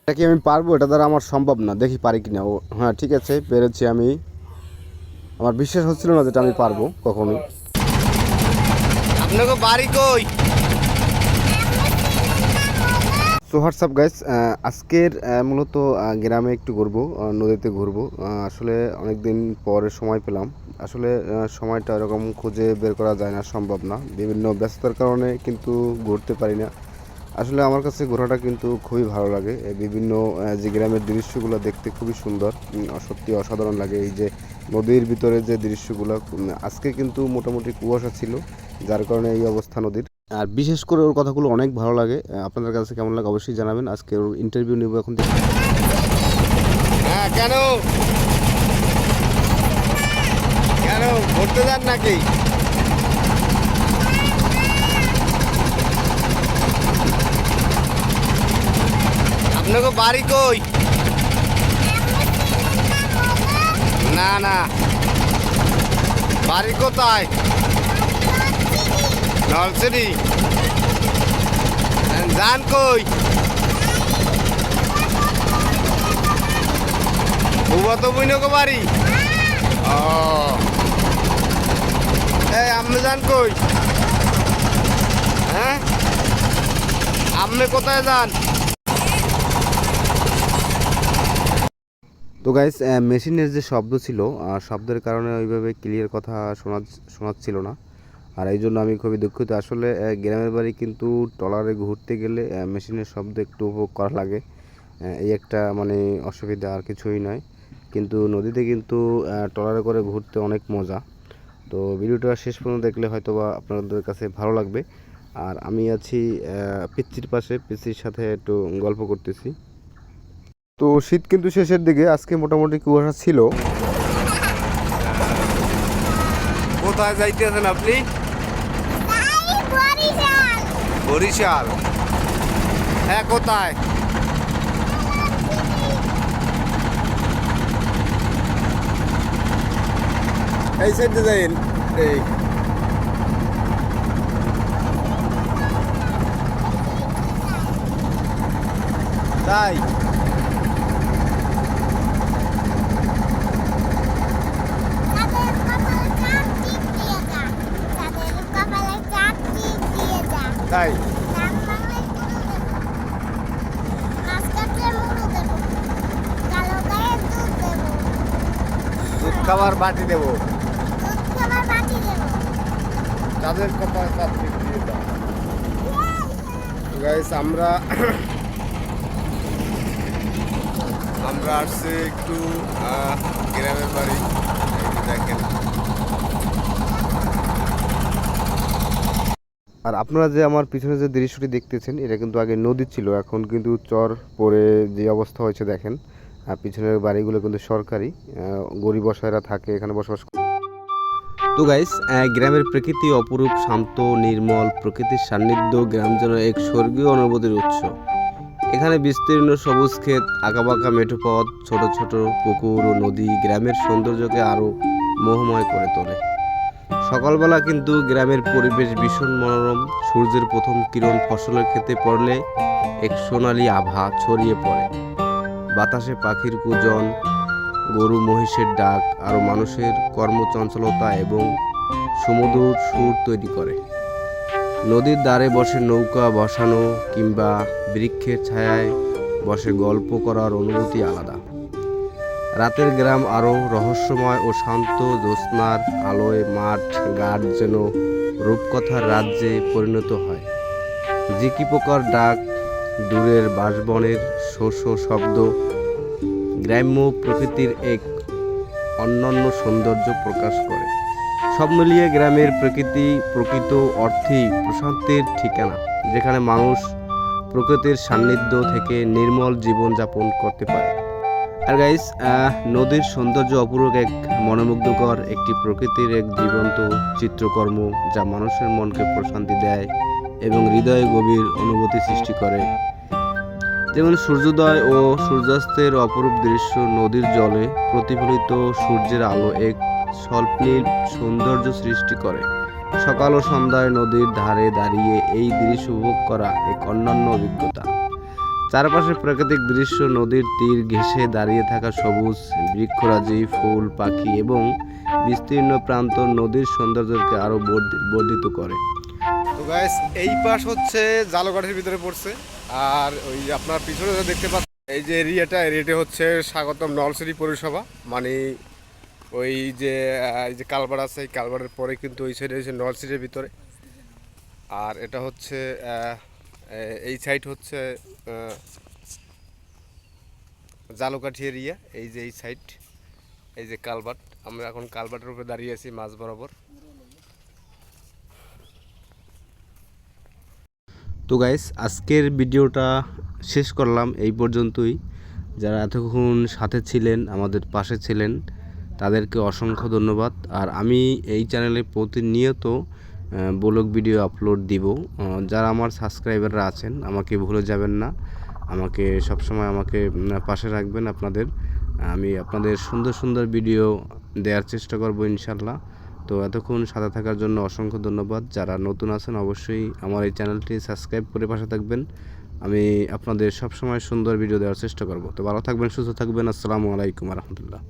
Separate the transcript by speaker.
Speaker 1: এটা কি আমি পারবো? এটা দ্বারা আমার সম্ভব না, দেখি পারি কিনা। ও হ্যাঁ, ঠিক আছে, পেরেছি আমি। আমার বিশ্বাস হচ্ছিল না যেটা আমি পারবো কখনোই।
Speaker 2: আপনাকে বাড়ি কই?
Speaker 1: সো হোয়াটসঅ্যাপ গাইস, আজকের মূলত গ্রামে একটু ঘুরবো, নদীতে ঘুরবো। আসলে অনেক দিন পরে সময় পেলাম। আসলে সময়টা এরকম খুঁজে বের করা যায় না, সম্ভব না, বিভিন্ন ব্যস্ততার কারণে কিন্তু ঘুরতে পারি না। আসলে আমার কাছে ঘোরাটা কিন্তু খুবই ভালো লাগে। বিভিন্ন যে গ্রামের দৃশ্যগুলো দেখতে খুবই সুন্দর, সত্যি অসাধারণ লাগে। এই যে নদীর ভিতরে যে দৃশ্যগুলো, আজকে কিন্তু মোটামুটি কুয়াশা ছিল, যার কারণে এই অবস্থা নদীর। আর বিশেষ করে ওর কথাগুলো অনেক ভালো লাগে। আপনাদের কাছে কেমন লাগে অবশ্যই জানাবেন। আজকে ওর ইন্টারভিউ নেব এখন থেকে।
Speaker 2: হ্যাঁ, কেন কেন ঘুরতে যান নাকি? আপনাকে বাড়ি কই? না না, বাড়ি কোথায়? নলছিরি। যান কই? ভুবত বইনকে বাড়ি? ও, এই আপনি যান কই? হ্যাঁ, আপনি কোথায় যান?
Speaker 1: তো গাইস, মেশিনের যে শব্দ ছিল, শব্দের কারণে ওইভাবে ক্লিয়ার কথা শোনাচ্ছিল না। আর এই জন্য আমি খুবই দুঃখিত। আসলে গ্রামের বাড়ি কিন্তু ট্রলারে ঘুরতে গেলে মেশিনের শব্দ একটু উপভোগ করা লাগে। এই একটা মানে অসুবিধা, আর কিছুই নয়। কিন্তু নদীতে কিন্তু ট্রলারে করে ঘুরতে অনেক মজা। তো ভিডিওটা শেষ পর্যন্ত দেখলে হয়তো বা আপনাদের কাছে ভালো লাগবে। আর আমি আছি পিচ্চির পাশে, পিচ্চির সাথে একটু গল্প করতেছি। তো শীত কিন্তু শেষের দিকে, আজকে মোটামুটি কুয়াশা ছিল।
Speaker 2: কোথায় যাইতেছেন আপনি? বরিশাল। হ্যাঁ, কোথায়? এই সাইডে যাইন। এই তাই? তাই? দুধ খাবার বাটি দেবো। তাদের কপালে চাপ দিয়ে দাও। গাইস, আমরা আসছি একটু গ্রামের বাড়ি। দেখেন,
Speaker 1: আর আপনারা যে আমার পিছনে যে দৃশ্যটি দেখতেছেন, এটা কিন্তু আগে নদী ছিল, এখন কিন্তু চর পড়ে যে অবস্থা হয়েছে দেখেন। আর পিছনের বাড়িগুলো কিন্তু সরকারি, গরিব অসহায়রা থাকে এখানে বসবাস করে। তো গাইস, গ্রামের প্রকৃতি অপরূপ, শান্ত, নির্মল। প্রকৃতির সান্নিধ্য গ্রাম যেন এক স্বর্গীয় অনুভূতির উৎস। এখানে বিস্তীর্ণ সবুজ ক্ষেত, আঁকাবাঁকা মেঠো পথ, ছোট ছোট পুকুর ও নদী গ্রামের সৌন্দর্যকে আরও মোহময় করে তোলে। সকালবেলা কিন্তু গ্রামের পরিবেশ ভীষণ মনোরম। সূর্যের প্রথম কিরণ ফসলের ক্ষেতে পড়লে এক সোনালি আভা ছড়িয়ে পড়ে। বাতাসে পাখির কুজন, গরু মহিষের ডাক আরও মানুষের কর্মচঞ্চলতা এবং সুমধুর সুর তৈরি করে। নদীর ধারে বসে নৌকা বসানো কিংবা বৃক্ষের ছায়ায় বসে গল্প করার অনুভূতি আলাদা। রাতের গ্রাম আরও রহস্যময় ও শান্ত। জ্যোৎস্নার আলোয় মাঠ ঘাট যেন রূপকথার রাজ্যে পরিণত হয়। ঝিকি পোকার ডাক, দূরের বাঁশবনের শো শো শব্দ গ্রাম্য প্রকৃতির এক অনন্য সৌন্দর্য প্রকাশ করে। সব মিলিয়ে গ্রামের প্রকৃতি প্রকৃত অর্থেই প্রশান্তির ঠিকানা, যেখানে মানুষ প্রকৃতির সান্নিধ্য থেকে নির্মল জীবনযাপন করতে পারে। আর গাইস, নদীর সৌন্দর্য অপূর্ব, এক মনোমুগ্ধকর একটি প্রকৃতির এক জীবন্ত চিত্রকর্ম, যা মানুষের মনকে প্রশান্তি দেয় এবং হৃদয়ে গভীর অনুভূতি সৃষ্টি করে। যেমন সূর্যোদয় ও সূর্যাস্তের অপরূপ দৃশ্য, নদীর জলে প্রতিফলিত সূর্যের আলো এক স্বপ্নীল সৌন্দর্য সৃষ্টি করে। সকাল ও সন্ধ্যায় নদীর ধারে দাঁড়িয়ে এই দৃশ্য উপভোগ করা এক অনন্য অভিজ্ঞতা। চারপাশে প্রাকৃতিক দৃশ্য, নদীর তীর ঘেঁষে দাঁড়িয়ে থাকা সবুজ বৃক্ষরাজি, ফুল, পাখি এবং বিস্তীর্ণ প্রান্তর নদীর সৌন্দর্যকে আরও বর্ধিত করে।
Speaker 2: তো গাইস এই পাশ হচ্ছে জালকাঠির ভিতরে পড়ছে, আর ওই আপনার পিছনে যে দেখতে পাচ্ছেন এই যে এরিয়াটা হচ্ছে স্বাগতম নলছিটি পৌরসভা, মানে ওই যে এই যে কালভার্ট আছে, এই কালভার্টের পরে কিন্তু ওই সাইডে হচ্ছে নলছিটির ভিতরে। আর এটা হচ্ছে এই সাইড হচ্ছে জালকাঠি এরিয়া। এই যে এই সাইড, এই যে কালভার্ট, আমরা এখন কালভার্টের উপরে দাঁড়িয়ে আছি মাঝ বরাবর।
Speaker 1: তো গাইস আজকের ভিডিওটা শেষ করলাম এই পর্যন্তই। যারা এতক্ষণ সাথে ছিলেন, আমাদের পাশে ছিলেন, তাদেরকে অসংখ্য ধন্যবাদ। আর আমি এই চ্যানেলে প্রতিনিয়ত ব্লগ ভিডিও আপলোড দিব। যারা আমার সাবস্ক্রাইবাররা আছেন আমাকে ভুলে যাবেন না, আমাকে সবসময় পাশে রাখবেন আপনাদের। আমি আপনাদের সুন্দর সুন্দর ভিডিও দেওয়ার চেষ্টা করব ইনশাল্লাহ। তো এতক্ষণ সাথে থাকার জন্য অসংখ্য ধন্যবাদ। যারা নতুন আছেন অবশ্যই আমার এই চ্যানেলটি সাবস্ক্রাইব করে পাশে থাকবেন। আমি আপনাদের সবসময় সুন্দর ভিডিও দেওয়ার চেষ্টা করব। তো ভালো থাকবেন, সুস্থ থাকবেন। আসসালামু আলাইকুম রহমতুল্লাহ।